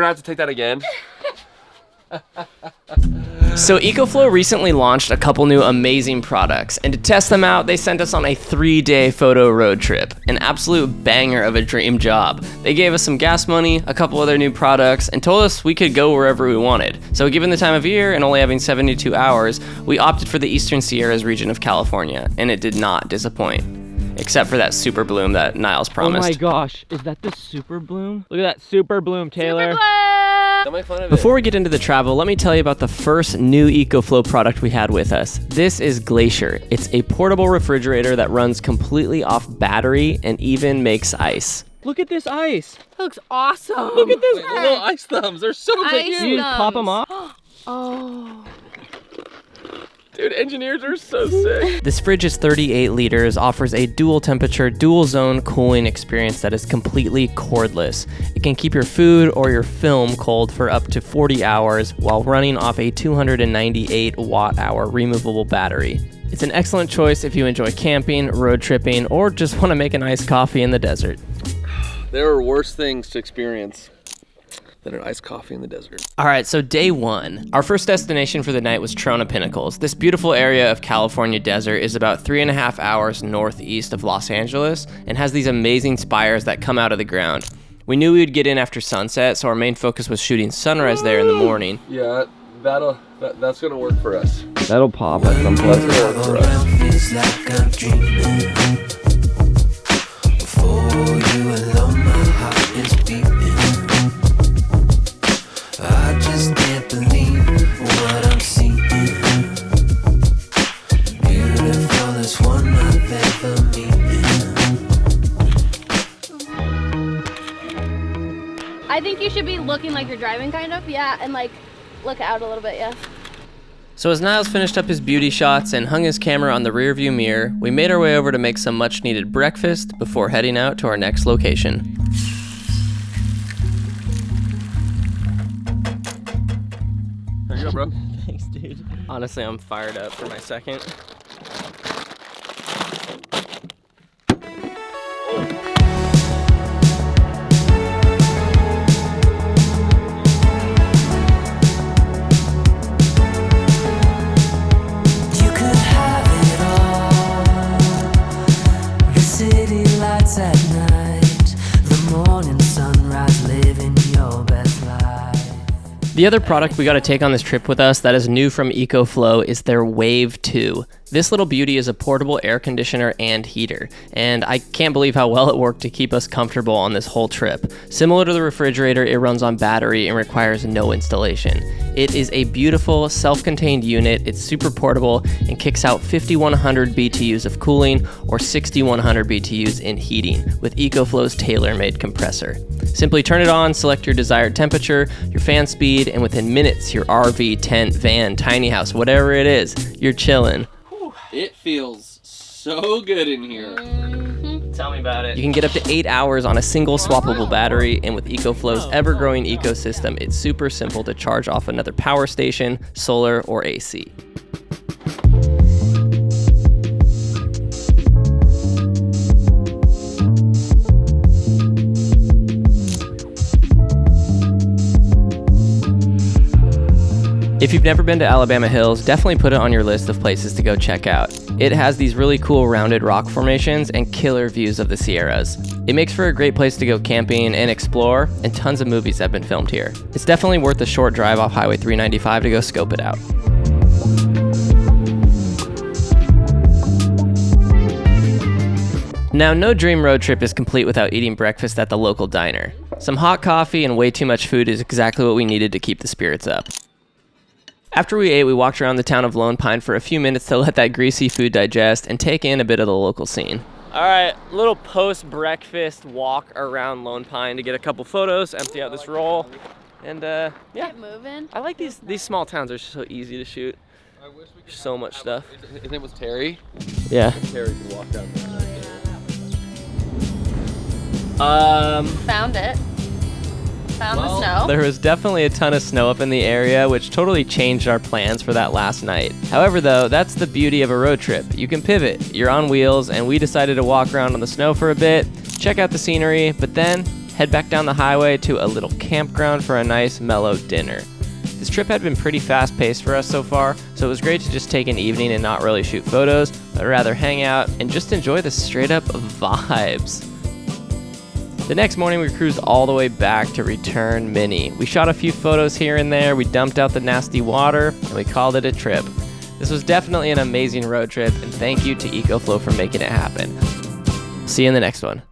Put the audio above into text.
have to take that again? So Ecoflow recently launched a couple new amazing products, and to test them out, they sent us on a 3-day photo road trip. An absolute banger of a dream job. They gave us some gas money, a couple other new products, and told us we could go wherever we wanted. So given the time of year and only having 72 hours, we opted for the Eastern Sierras region of California, and it did not disappoint. Except for that super bloom that Niles promised. Oh my gosh, is that the super bloom? Look at that super bloom, Taylor. Super bloom! Don't make fun of it. Before we get into the travel, let me tell you about the first new Ecoflow product we had with us. This is Glacier. It's a portable refrigerator that runs completely off battery and even makes ice. Look at this ice. That looks awesome. Look at this. Wait, the little ice thumbs, they're so Ice cute. You just pop them off. Oh. Dude, engineers are so sick. This fridge is 38 liters, offers a dual temperature, dual zone cooling experience that is completely cordless. It can keep your food or your film cold for up to 40 hours while running off a 298 watt hour removable battery. It's an excellent choice if you enjoy camping, road tripping, or just want to make an iced coffee in the desert. There are worse things to experience than an iced coffee in the desert. All right, so day one. Our first destination for the night was Trona Pinnacles. This beautiful area of California desert is about 3.5 hours northeast of Los Angeles and has these amazing spires that come out of the ground. We knew we would get in after sunset, so our main focus was shooting sunrise there in the morning. Yeah, that's gonna work for us. That'll pop at some point. That's gonna work for us. I just can't believe what I'm seeing. Beautifulest one I've ever met. I think you should be looking like you're driving, kind of. Yeah, and like look out a little bit. Yeah. So as Niles finished up his beauty shots and hung his camera on the rearview mirror, we made our way over to make some much needed breakfast before heading out to our next location. There you go, bro. Thanks, dude. Honestly, I'm fired up for my second. You could have it all. The city lights at night. The morning sunrise, living your best life. The other product we got to take on this trip with us that is new from Ecoflow is their WAVE 2. This little beauty is a portable air conditioner and heater, and I can't believe how well it worked to keep us comfortable on this whole trip. Similar to the refrigerator, it runs on battery and requires no installation. It is a beautiful, self-contained unit. It's super portable and kicks out 5,100 BTUs of cooling or 6,100 BTUs in heating with Ecoflow's tailor-made compressor. Simply turn it on, select your desired temperature, your fan speed, and within minutes, your RV, tent, van, tiny house, whatever it is, you're chilling. It feels so good in here. Tell me about it. You can get up to 8 hours on a single swappable battery, and with Ecoflow's ever-growing ecosystem, it's super simple to charge off another power station, solar, or AC. If you've never been to Alabama Hills, definitely put it on your list of places to go check out. It has these really cool rounded rock formations and killer views of the Sierras. It makes for a great place to go camping and explore, and tons of movies have been filmed here. It's definitely worth the short drive off Highway 395 to go scope it out. Now, no dream road trip is complete without eating breakfast at the local diner. Some hot coffee and way too much food is exactly what we needed to keep the spirits up. After we ate, we walked around the town of Lone Pine for a few minutes to let that greasy food digest and take in a bit of the local scene. All right, little post-breakfast walk around Lone Pine to get a couple photos, empty out this roll, and yeah. Get moving. I like these small towns. They're so easy to shoot. So much stuff. His name was Terry. Yeah. Terry could walk down there. Found it. Found the snow. There was definitely a ton of snow up in the area, which totally changed our plans for that last night. However, though, that's the beauty of a road trip. You can pivot. You're on wheels, and we decided to walk around on the snow for a bit, check out the scenery, but then head back down the highway to a little campground for a nice mellow dinner. This trip had been pretty fast-paced for us so far, so it was great to just take an evening and not really shoot photos, but rather hang out and just enjoy the straight-up vibes. The next morning, we cruised all the way back to Return Mini. We shot a few photos here and there, we dumped out the nasty water, and we called it a trip. This was definitely an amazing road trip, and thank you to Ecoflow for making it happen. See you in the next one.